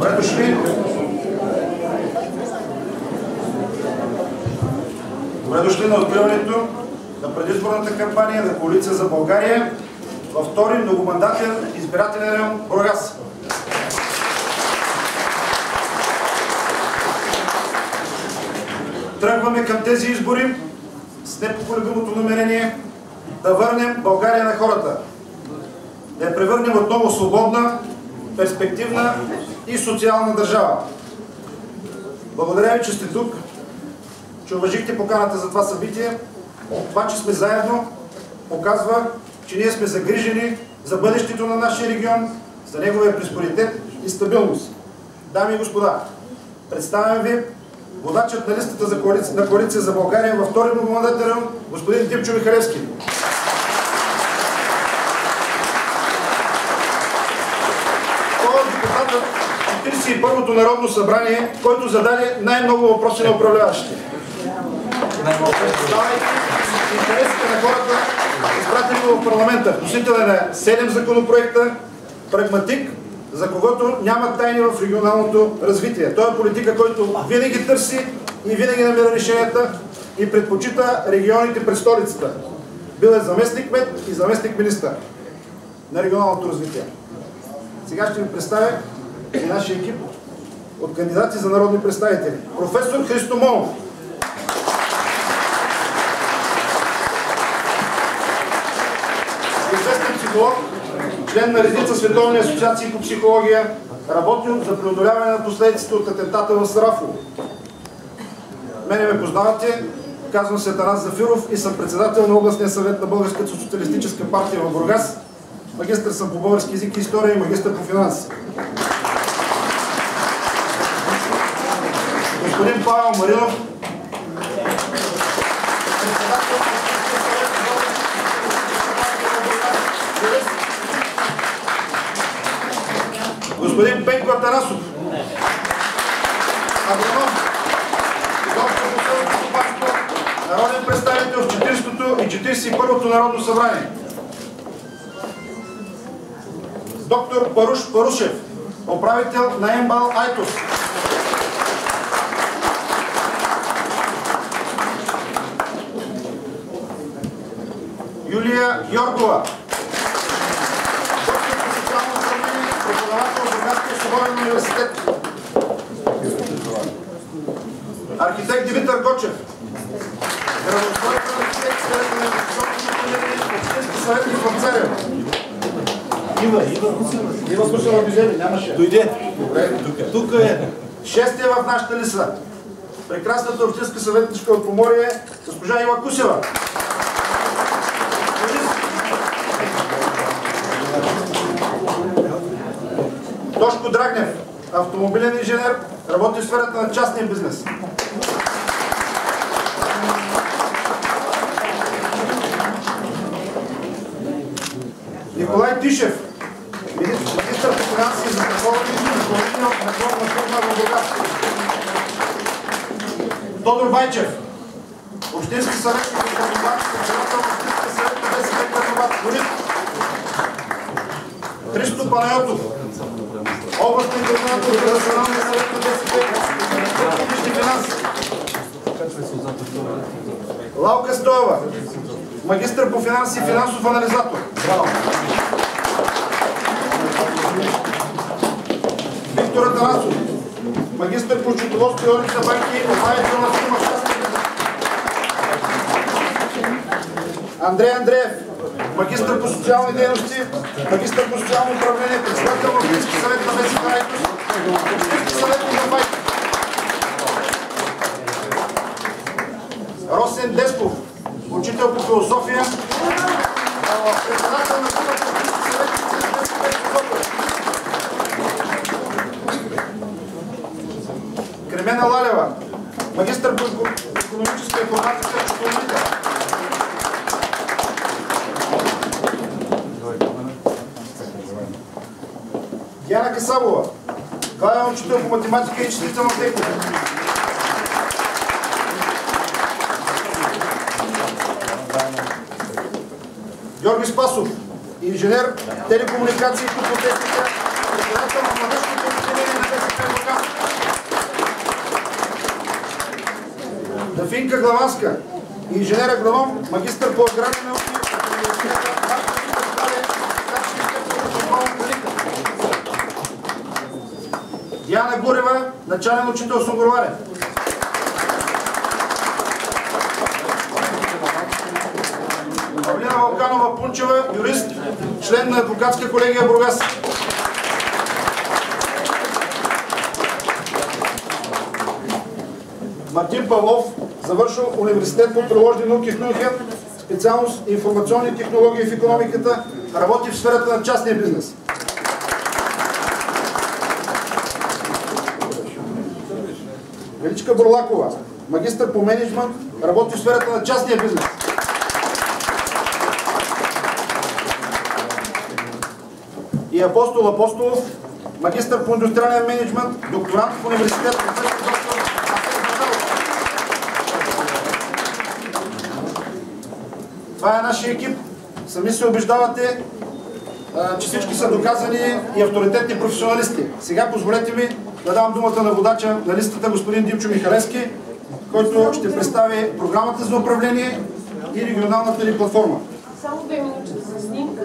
Добре дошли. Добре дошли на откриването на предизборната кампания на Коалиция за България във втори многомандатен избирателен район Бургас. Тръгваме към тези избори с непоколебимото намерение да върнем България на хората, да я превърнем отново свободна, перспективна и социална държава. Благодаря ви, че сте тук, че уважихте поканата за това събитие. Това, че сме заедно, показва, че ние сме загрижени за бъдещето на нашия регион, за неговия просперитет и стабилност. Дами и господа, представям ви водачът на листата на Коалиция за България във втори многомандатен район, господин Димчо Михалевски. Той е депутатът в 41-то Народно събрание, който зададе най-много въпроси на управляващите. Представяйки интересите на хората, изпратени в парламента. Вносител е на 7 законопроекта, прагматик, за когото няма тайни в регионалното развитие. Той е политика, който винаги търси и винаги намира решенията и предпочита регионите пред столицата. Бил е заместник-кмет и заместник-министър на регионалното развитие. Сега ще ви представя и нашия екип от кандидати за народни представители. Професор Христо Монов. Известен психолог, член на редица световни асоциации по психология, работил за преодоляване на последиците от атентата в Сарафово. Мене ме познавате, казвам се Атанас Зафиров и съм председател на областния съвет на Българската социалистическа партия в Бургас. Магистър съм по български език и история и магистър по финанси. Господин Павел Маринов, господин Пенко Атанасов, агроном, доктор по селско стопанство, народен представител в 40-то и 41-то Народно събрание. Доктор Паруш Парушев, управител на МБАЛ Айтос. Юлия Йоргова, доктор по социално управление, преподавател в Бургаския свободен университет. Архитект Димитър Гочев, градоустройствен архитект, сферата на инвестиционното планиране, общински съветник в Царево. Ива Кусева Бизели, нямаше. Дойде. Добре, Тук е. Шестия в нашата листа. Прекрасната общинска съветничка от Поморие, госпожа Ива Кусева. Тошко Драгнев, автомобилен инженер, работи в сферата на частния бизнес. Николай Тишев, министър по финанси и застраховане и изпълнител на главна фирма в Бургас. Тодор Байчев, общински съветник в Карнобат, председател на общинския съвет на БСП Карнобат. Христо Панайотов, областен координатор в Националния съвет на БСП за публични финанси. Лаука Стоева, магистър по финанси и финансов анализатор. Браво! Виктор Атанасов, магистър по счетоводство и одит на банки и управител на фирма в частния бизнес. Андрей Андреев, магистър по социални дейности, магистър по социално управление, председател на общински съвет на БСП Айтос, общински съветник на банки. Росен Деспов, учител по философия, председател на групата общински съветници на БСП Созопол. Кремена Лалева, магистър по икономическа информатика и счетоводител. Диана Касабова, главен учител по математика и числителна техника. Георги Спасов, инженер, телекомуникации и топотехника, председател на младежкото обединение на БСП Софинка Главанска, инженер агроном, магистър по аграрни науки от университета Диана Гурева, начален учител с Сунгурларе. Павлина Вълканова Пунчева, юрист, член на адвокатска колегия Бургас. Мартин Павлов, завършил университет по приложни науки в Мюнхен, специалност информационни технологии в икономиката, работи в сферата на частния бизнес. Величка Бурлакова, магистър по мениджмънт, работи в сферата на частния бизнес. И Апостол Апостолов, магистър по индустриален мениджмънт, докторант в университет. Това е нашия екип. Сами се убеждавате, че всички са доказани и авторитетни професионалисти. Сега позволете ми да дам думата на водача на листата, господин Димчо Михалевски, който ще представи програмата за управление и регионалната ни платформа. Само 2 минути за снимка.